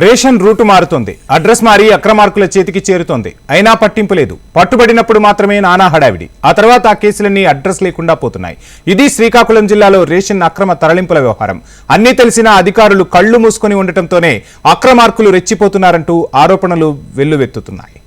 Ration route మారుతోంది. Address మారి అక్రమార్కుల చేతికి చేరుతోంది. అయినా పట్టింపు లేదు. పట్టుబడినప్పుడు మాత్రమే నానా హడావిడి. ఆ తర్వాత ఆ కేసులన్నీ అడ్రస్ లేకుండా పోతున్నాయి. ఇది శ్రీకాకుళం జిల్లాలో రేషన్ అక్రమ తరలింపుల వ్యవహారం. అన్నీ తెలిసినా అధికారులు కళ్లు మూసుకొని ఉండటంతోనే అక్రమార్కులు రెచ్చిపోతున్నారంటూ ఆరోపణలు వెల్లువెత్తుతున్నాయి.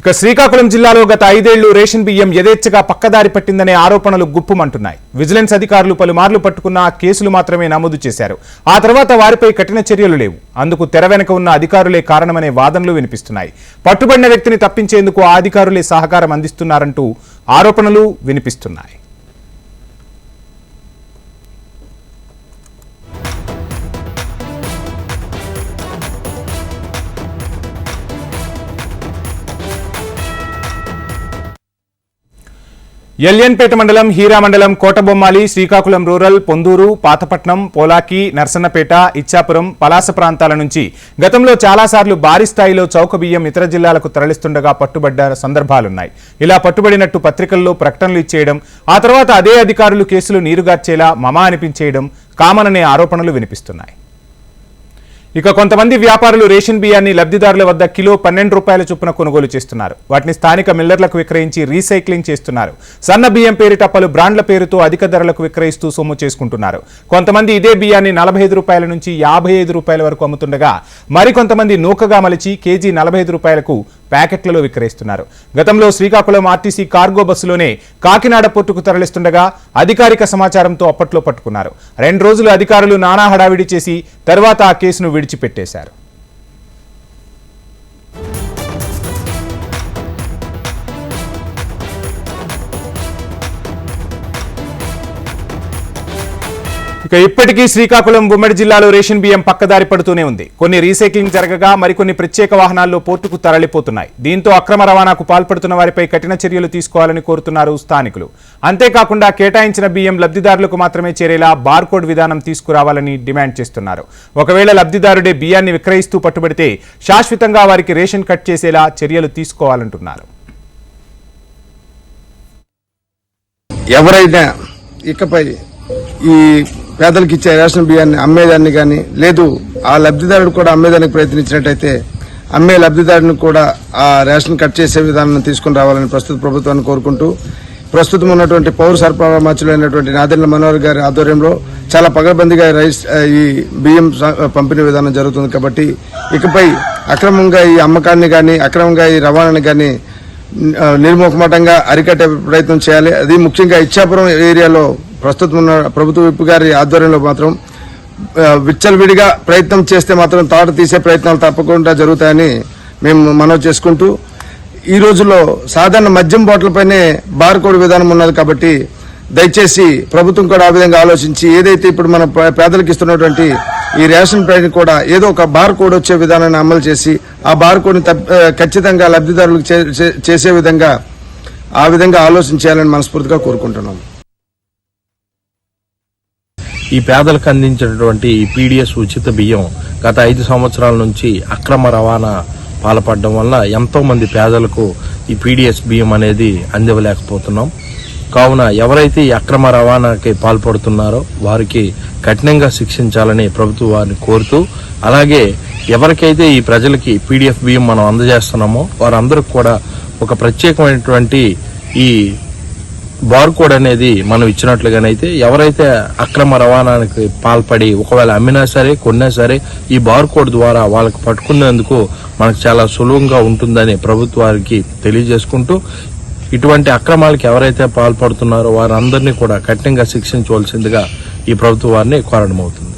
ఇక శ్రీకాకుళం జిల్లాలో గత 5 ఏళ్లు రేషన్ బియ్యం యథేచ్ఛగా పక్కదారి పట్టిందనే ఆరోపణలు గుప్పుమంటున్నాయి. విజిలెన్స్ అధికారులు పలుమార్లు పట్టుకున్న కేసులు మాత్రమే నమోదు చేశారు. ఆ తర్వాత వారిపై కఠిన చర్యలు లేవు. అందుకు తెర వెనుక ఉన్న అధికారులే కారణమనే వాదనలు వినిపిస్తున్నాయి. పట్టుబడిన వ్యక్తిని తప్పించేందుకు ఆ అధికారులే సహకారం అందిస్తున్నారంటూ ఆరోపణలు వినిపిస్తున్నాయి. ఎల్ఎన్పేట మండలం, హీరా మండలం, కోటబొమ్మాలి, శ్రీకాకుళం రూరల్, పొందూరు, పాతపట్నం, పోలాకి, నర్సన్నపేట, ఇచ్చాపురం, పలాస ప్రాంతాల నుంచి గతంలో చాలాసార్లు భారీ స్థాయిలో చౌక బియ్యం ఇతర జిల్లాలకు తరలిస్తుండగా పట్టుబడ్డ సందర్భాలున్నాయి. ఇలా పట్టుబడినట్టు పత్రికల్లో ప్రకటనలు ఇచ్చేయడం, ఆ తర్వాత అదే అధికారులు కేసులు నీరుగార్చేలా మమా అనిపించేయడం కామన్ అనే ఆరోపణలు వినిపిస్తున్నాయి. ఇక కొంతమంది వ్యాపారులు రేషన్ బియ్యాన్ని లబ్ధిదారుల వద్ద కిలో 12 రూపాయల చొప్పున కొనుగోలు చేస్తున్నారు. వాటిని స్థానిక మిల్లర్లకు విక్రయించి రీసైక్లింగ్ చేస్తున్నారు. సన్న బియ్యం పేరిట పలు బ్రాండ్ల పేరుతో అధిక ధరలకు విక్రయిస్తూ సొమ్ము చేసుకుంటున్నారు. కొంతమంది ఇదే బియ్యాన్ని 45 రూపాయల నుంచి 55 రూపాయల వరకు అమ్ముతుండగా మరికొంతమంది నూకగా మలిచి కేజీ 45 రూపాయలకు ప్యాకెట్లలో విక్రయిస్తున్నారు. గతంలో శ్రీకాకుళం ఆర్టీసీ కార్గో బస్సులోనే కాకినాడ పోర్టుకు తరలిస్తుండగా అధికారిక సమాచారంతో అప్పట్లో పట్టుకున్నారు. 2 రోజులు అధికారులు నానా హడావిడి చేసి తర్వాత ఆ కేసును విడిచిపెట్టేశారు. ఇక ఇప్పటికీ శ్రీకాకుళం ఉమ్మడి జిల్లాలో రేషన్ బియ్యం పక్కదారి పడుతూనే ఉంది. కొన్ని రీసైక్లింగ్ జరగగా మరికొన్ని ప్రత్యేక వాహనాల్లో పోర్టుకు తరలిపోతున్నాయి. దీంతో అక్రమ రవాణాకు పాల్పడుతున్న వారిపై కఠిన చర్యలు తీసుకోవాలని కోరుతున్నారు స్థానికులు. అంతేకాకుండా కేటాయించిన బియ్యం లబ్ధిదారులకు మాత్రమే చేరేలా బార్కోడ్ విధానం తీసుకురావాలని డిమాండ్ చేస్తున్నారు. ఒకవేళ లబ్ధిదారుడే బియ్యాన్ని విక్రయిస్తూ పట్టుబడితే శాశ్వతంగా వారికి రేషన్ కట్ చేసేలా చర్యలు తీసుకోవాలంటున్నారు. ఎవరైనా ఇకపై ఈ పేదలకు ఇచ్చే రేషన్ బియ్యాన్ని అమ్మేదాన్ని కానీ లేదు ఆ లబ్ధిదారుడు కూడా అమ్మేదానికి ప్రయత్నించినట్టయితే అమ్మే లబ్ధిదారుని కూడా ఆ రేషన్ కట్ చేసే విధానం తీసుకుని రావాలని ప్రస్తుత ప్రభుత్వాన్ని కోరుకుంటూ ప్రస్తుతం ఉన్నటువంటి పౌర సరఫరా మంత్రులైనటువంటి నాదెండ్ల మనోహర్ గారి ఆధ్వర్యంలో చాలా పగడ్బందీగా ఈ బియ్యం పంపిణీ విధానం జరుగుతుంది. కాబట్టి ఇకపై అక్రమంగా ఈ అమ్మకాన్ని కానీ అక్రమంగా ఈ రవాణాని కానీ నిర్మోహమాటంగా అరికట్టే ప్రయత్నం చేయాలి. అది ముఖ్యంగా ఇచ్చాపురం ఏరియాలో ప్రస్తుతం ఉన్న ప్రభుత్వ విప్ గారి ఆధ్వర్యంలో మాత్రం విచ్చలవిడిగా ప్రయత్నం చేస్తే మాత్రం తాట తీసే ప్రయత్నాలు తప్పకుండా జరుగుతాయని మేము మనవి చేసుకుంటూ ఈ రోజుల్లో సాధారణ మద్యం బాటిల్పైనే బార్కోడ్ విధానం ఉన్నది. కాబట్టి దయచేసి ప్రభుత్వం కూడా ఆ విధంగా ఆలోచించి ఏదైతే ఇప్పుడు మన పేదలకు ఇస్తున్నటువంటి ఈ రేషన్ పైన కూడా ఏదో ఒక బార్ కోడ్ వచ్చే విధానాన్ని అమలు చేసి ఆ బార్ కోడ్ని ఖచ్చితంగా లబ్ధిదారులకు చేసే విధంగా ఆ విధంగా ఆలోచించాలని మనస్ఫూర్తిగా కోరుకుంటున్నాం. ఈ పేదలకు అందించినటువంటి ఈ పీడిఎస్ ఉచిత బియ్యం గత 5 సంవత్సరాల నుంచి అక్రమ రవాణా పాల్పడడం వల్ల ఎంతో మంది పేదలకు ఈ పీడిఎస్ బియ్యం అనేది అందివ్వలేకపోతున్నాం. కావున ఎవరైతే ఈ అక్రమ రవాణాకి పాల్పడుతున్నారో వారికి కఠినంగా శిక్షించాలని ప్రభుత్వం వారిని కోరుతూ, అలాగే ఎవరికైతే ఈ ప్రజలకి పీడిఎఫ్ బియ్యం మనం అందజేస్తున్నామో వారందరికి కూడా ఒక ప్రత్యేకమైనటువంటి ఈ బార్కోడ్ అనేది మనం ఇచ్చినట్లుగానైతే ఎవరైతే అక్రమ రవాణానికి పాల్పడి ఒకవేళ అమ్మినా సరే కొన్నా సరే ఈ బార్కోడ్ ద్వారా వాళ్ళకి పట్టుకునేందుకు మనకు చాలా సులభంగా ఉంటుందని ప్రభుత్వానికి తెలియజేసుకుంటూ ఇటువంటి అక్రమాలకు ఎవరైతే పాల్పడుతున్నారో వారందరినీ కూడా కఠినంగా శిక్షించవలసిందిగా ఈ ప్రభుత్వం వారిని కోరడమవుతుంది.